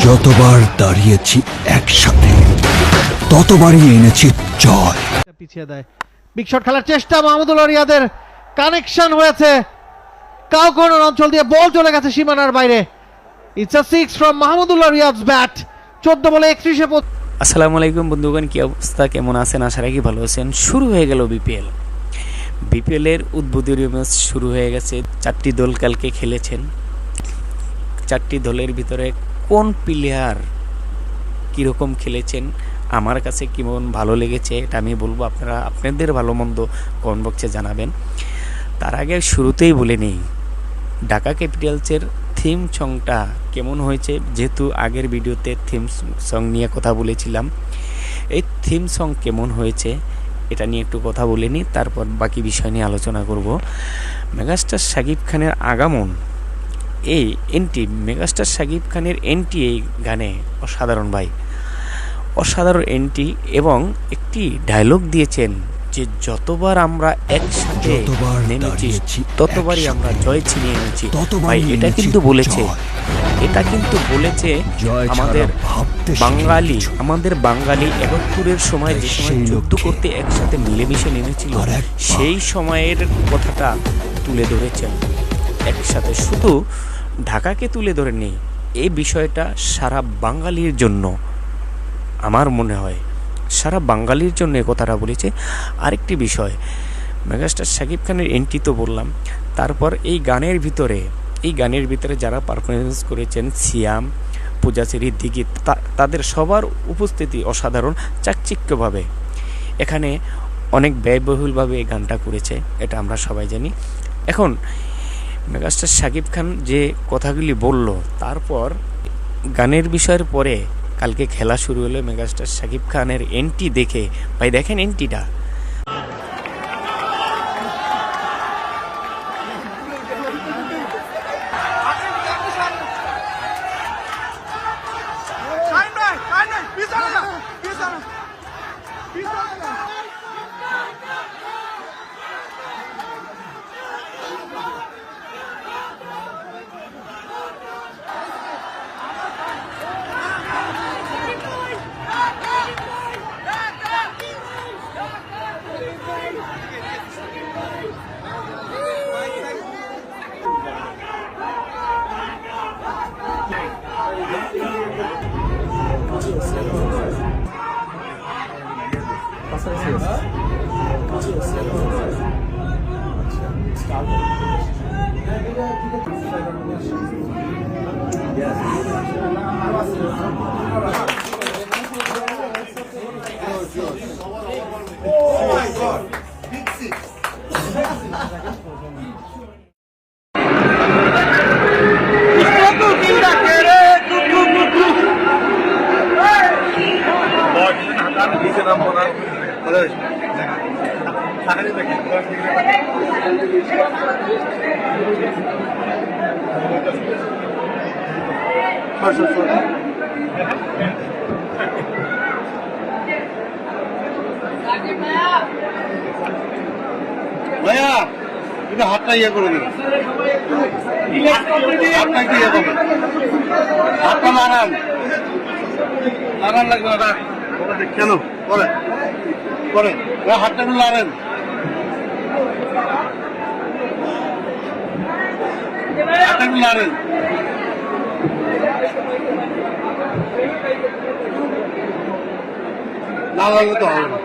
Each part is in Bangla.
যতবার দাঁড়িয়েছি একসাথে ততবারই এনেছি জয়। পিছিয়ে দেয়, বিগ শট খেলার চেষ্টা, মাহমুদুল্লাহ রিয়াদের কানেকশন হয়েছে, কাউকোনার অঞ্চল দিয়ে বল চলে গেছে সীমানার বাইরে। It's a 6 from Mahmudullah Riyad's bat. 14 বলে 31-এ। আসসালামু আলাইকুম বন্ধুগণ, কি অবস্থা, কেমন আছেন? আশা রাখি ভালো আছেন। শুরু হয়ে গেল বিপিএল এর উদ্বোধনী ম্যাচ শুরু হয়ে গেছে। 4টি দল কালকে খেলেছেন। 4টি দলের ভিতরে কোন প্লেয়ার কীরকম খেলেছেন, আমার কাছে কেমন ভালো লেগেছে এটা আমি বলবো, আপনারা আপনাদের ভালো মন্দ কমেন্ট বক্সে জানাবেন। তার আগে শুরুতেই বলে নেই ঢাকা ক্যাপিটালসের থিম সংটা কেমন হয়েছে। যেহেতু আগের ভিডিওতে থিম সং নিয়ে কথা বলেছিলাম, এই থিম সং কেমন হয়েছে এটা নিয়ে একটু কথা বলে নিই, তারপর বাকি বিষয় নিয়ে আলোচনা করব। মেগাস্টার শাকিব খানের আগমন, এই এন্ট্রি, মেগাস্টার শাকিব খানের এন্ট্রি এই গানে অসাধারণ ভাই, অসাধারণ এন্ট্রি। এবং একটি ডায়লগ দিয়েছেন যে যতবার আমরা একসাথে নেমেছি ততবারই আমরা জয় ছিনিয়ে এনেছি। ভাই এটা কিন্তু বলেছে আমাদের বাঙালি 71-এর সময় যে সময় যুদ্ধ করতে একসাথে মিলেমিশে নেমেছিল, সেই সময়ের কথাটা তুলে ধরেছেন একসাথে। শুধু ঢাকাকে তুলে ধরে নেই, এই বিষয়টা সারা বাঙালির জন্য, আমার মনে হয় সারা বাঙালির জন্য এ কথাটা বলেছে। আরেকটি বিষয়, মেগাস্টার শাকিব খানের এন্ট্রি তো বললাম, তারপর এই গানের ভিতরে যারা পারফরমেন্স করেছেন, সিয়াম, পূজাচেরি, দিঘি, তাদের সবার উপস্থিতি অসাধারণ, চাকচিক্যভাবে। এখানে অনেক ব্যয়বহুলভাবে এই গানটা করেছে, এটা আমরা সবাই জানি। এখন মেগাস্টার শাকিব খান যে কথাগুলি বলল, তারপর গানের বিষয়ের পরে কালকে খেলা শুরু হলো। মেগাস্টার শাকিব খানের এন্ট্রি দেখে ভাই, দেখেন এন্ট্রিটা, ভাইয়া কিন্তু হাতটা ইয়ে করে দিন, হাতটা কি ইয়ে করবেন, হাতটা নাড়ান লাগবে না। কেন করেন হাতটা একটু নাড়েন। হাতটা একটু নাড়েন। না লাগলে তো হবে না।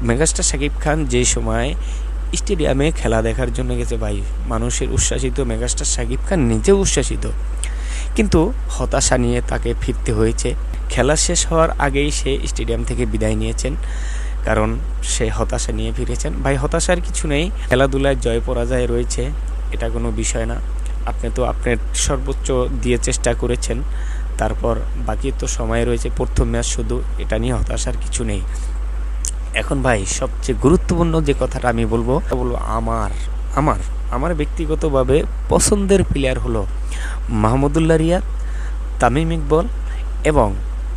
মেগাস্টার শাকিব খান যে সময় স্টেডিয়ামে খেলা দেখার জন্য গেছে ভাই, মানুষের উচ্ছ্বাসিত, মেগাস্টার শাকিব খান নিজেও উচ্ছ্বাসিত, কিন্তু হতাশা নিয়ে তাকে ফিরতে হয়েছে। খেলা শেষ হওয়ার আগেই সে স্টেডিয়াম থেকে বিদায় নিয়েছেন, কারণ সে হতাশা নিয়ে ফিরেছেন। ভাই হতাশার কিছু নেই, খেলাধুলায় জয় পরাজয় রয়েছে, এটা কোনো বিষয় না। আপনি তো আপনার সর্বোচ্চ দিয়ে চেষ্টা করেছেন, তারপর বাকি তো সময় রয়েছে, প্রথম ম্যাচ শুধু, এটা নিয়ে হতাশার কিছু নেই। এখন ভাই সবচেয়ে গুরুত্বপূর্ণ যে কথাটা আমি বলবো আমার ব্যক্তিগতভাবে পছন্দের প্লেয়ার হলো মাহমুদুল্লাহ রিয়াদ, তামিম ইকবল এবং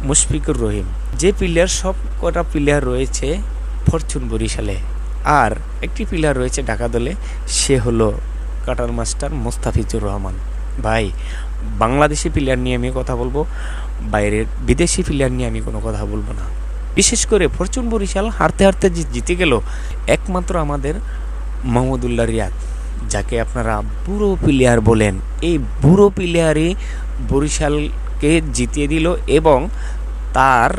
মুশফিকুর রহিম। যে প্লেয়ার, সব কটা প্লেয়ার রয়েছে ফরচুন বরিশালে, আর একটি প্লেয়ার রয়েছে ঢাকা দলে, সে হলো কাটার মাস্টার মোস্তাফিজুর রহমান। ভাই বাংলাদেশি প্লেয়ার নিয়ে আমি কথা বলবো, বাইরের বিদেশি প্লেয়ার নিয়ে আমি কোনো কথা বলবো না। বিশেষ করে ফরচুন বরিশাল হারতে হারতে যে জিতে গেল, একমাত্র আমাদের মাহমুদুল্লাহ রিয়াদ, যাকে আপনারা বুড়ো প্লেয়ার বলেন, এই বুড়ো প্লেয়ারই বরিশালকে জিতিয়ে দিল, এবং তার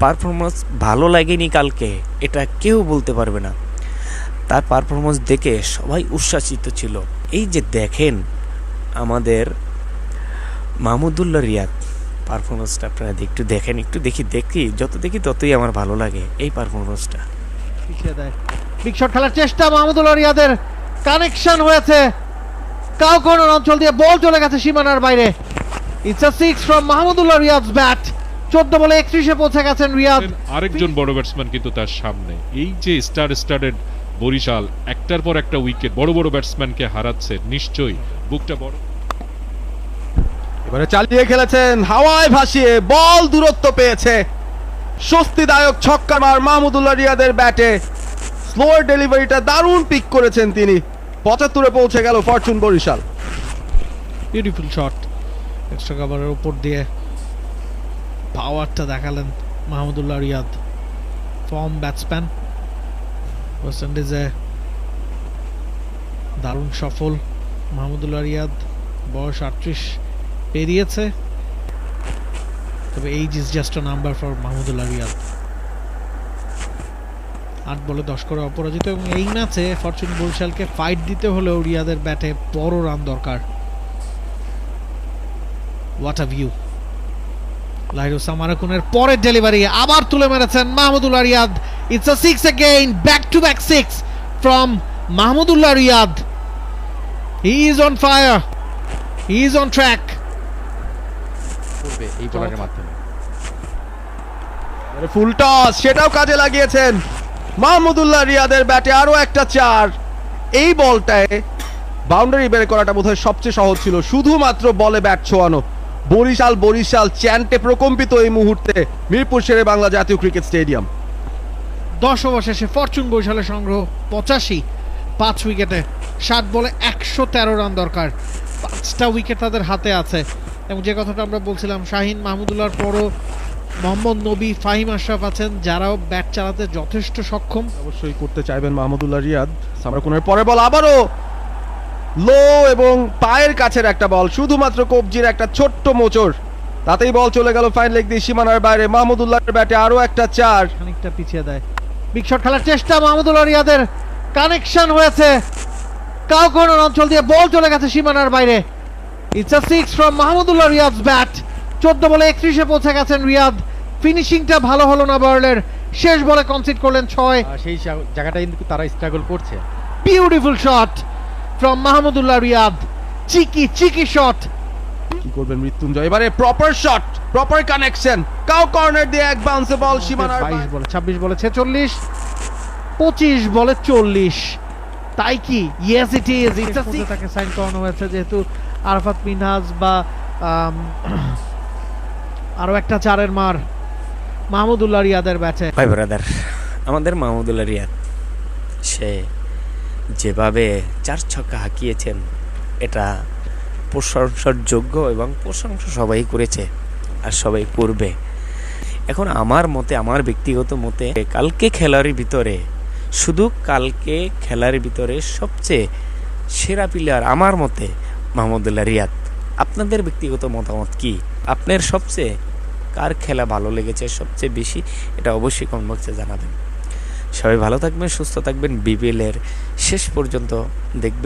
পারফরমেন্স ভালো লাগেনি কালকে, এটা কেউ বলতে পারবে না। তার পারফরমেন্স দেখে সবাই উচ্ছ্বাসিত ছিল। এই যে দেখেন আমাদের মাহমুদুল্লাহ রিয়াদ পারফরমেন্সটা, আপনারা একটু দেখেন, একটু দেখি যত দেখি ততই আমার ভালো লাগে এই পারফরমেন্সটা। পিছিয়ে দেয়, বিগ শট খেলার চেষ্টা, মাহমুদুল্লাহ রিয়াদের কানেকশন হয়েছে, কাউ কোন অঞ্চল দিয়ে বল চলে গেছে সীমানার বাইরে। It's a 6 from Mahmudullah Riyad's bat. 14 বলে 31-এ পৌঁছে গেছেন রিয়াদ। আরেকজন বড় ব্যাটসম্যান কিন্তু তার সামনে। এই যে স্টারেড বরিশাল একটার পর একটা উইকেট বড় বড় ব্যাটসম্যানকে হারাচ্ছে, নিশ্চয়ই বুকটা বড়। এবারে চালিয়ে খেলেছেন, হাওয়ায় ভাসিয়ে বল দূরত্ব পেয়েছে, স্বস্তিদায়ক ছক্কা মার মাহমুদুল্লাহ রিয়াদের ব্যাটে। স্লোয়ার ডেলিভারিটা দারুণ পিক করেছেন তিনি। 75-এ পৌঁছে গেল Fortune Barishal. Beautiful shot, extra কভারের উপর দিয়ে পাওয়ারটা দেখালেন Mahmudullah Riyad. Form batsman, West ইন্ডিজে দারুণ সফল মাহমুদুল্লাহ রিয়াদ। বয়স 38 পেরিয়েছে, তবে age is just a number for Mahmudullah Riyad. 8 বলে 10 করে অপরাজিত, এবং এই ম্যাচে ফরচুন বরিশালকে ফাইট দিতে হলেও রিয়াদের ব্যাটে বড় রান দরকার। What a view! লাহিরুল সামারাকুনের পরের ডেলিভারি আবার তুলে মেরেছেন Mahmudullah Riyad. It's a 6 again, back to back 6 from Mahmudullah Riyad. He is on fire, he is on track. এই বোলারের মাধ্যমে ফুল টস, সেটাও কাজে লাগিয়েছেন মাহমুদুল্লাহ রিয়াদের ব্যাটে। আরো একটা 4। এই বলটায় বাউন্ডারি বের করাটা বোধহয় সবচেয়ে সহজ ছিল, শুধুমাত্র বলে ব্যাট ছোঁয়ানো। বরিশাল চ্যান্টে প্রকম্পিত এই মুহূর্তে মিরপুর শেরে বাংলা জাতীয় ক্রিকেট স্টেডিয়াম। 10 ওভার শেষে ফরচুন বরিশালের সংগ্রহ 85, 5 উইকেটে, 7 বলে 113 রান দরকার। 5টা উইকেট তাদের হাতে আছে, এবং যে কথাটা আমরা বলছিলাম, শাহিন মাহমুদুল্লাহর পরও মোহাম্মদ নবী, ফাহিম আশরাফ আছেন, যারাও ব্যাট চালাতে যথেষ্ট সক্ষম। অবশ্যই করতে চাইবেন মাহমুদুল্লাহ রিয়াদ। সামরাকুনের পরে বল আবারও লো, এবং পায়ের কাছের একটা বল, শুধুমাত্র কবজির একটা ছোট্ট মোচড়, তাতেই বল চলে গেল ফাইন লেগ দিয়ে সীমানার বাইরে। মাহমুদুল্লাহর ব্যাটে আরো একটা 4। খানিকটা পিছিয়ে দেয়, বিগ শট খেলার চেষ্টা, মাহমুদুল্লাহ রিয়াদের কানেকশন হয়েছে, কাউ কোন অঞ্চল দিয়ে বল চলে গেছে সীমানার বাইরে। It's a 6 from Mahmudullah Riyad's bat. 14 বলে 31-এ পৌঁছে গেছেন রিয়াদ। ফিনিশিংটা ভালো হলো না বার্লের, শেষ বলে কনসিড করলেন 6। সেই জায়গাটাই কিন্তু তারা স্ট্রাগল করছে। Beautiful shot from Mahmudullah Riyad, cheeky shot. কি করবেন মৃত্যুঞ্জয়? এবারে proper shot, proper connection, cow corner দিয়ে এক বাউন্সে বল সীমানার 22 বলে 26 বলে 46, 25 বলে 40। তাই কি? Yes it is. তাকে সাইন করানো হয়েছে, যেহেতু আরাফাত মিনহাজ বা আরো একটা 4-এর মার মাহমুদুল্লাহ রিয়াদের ব্যাটে। ভাই ব্রাদার, আমাদের মাহমুদুল্লাহ রিয়াদ সে যেভাবে 4 ছক্কা হাঁকিয়েছেন, এটা প্রশংসার যোগ্য, এবং প্রশংসা সবাই করেছে আর সবাই করবে। এখন আমার মতে, আমার ব্যক্তিগত মতে, কালকে খেলার ভিতরে সবচেয়ে সেরা প্লেয়ার আমার মতে মাহমুদুল্লাহ রিয়াদ। আপনাদের ব্যক্তিগত মতামত কি? আপনার সবচেয়ে কার খেলা ভালো লেগেছে সবচেয়ে বেশি, এটা অবশ্যই কমেন্ট বক্সে জানাবেন। সবাই ভালো থাকবেন, সুস্থ থাকবেন, বিপিএলের শেষ পর্যন্ত দেখবেন।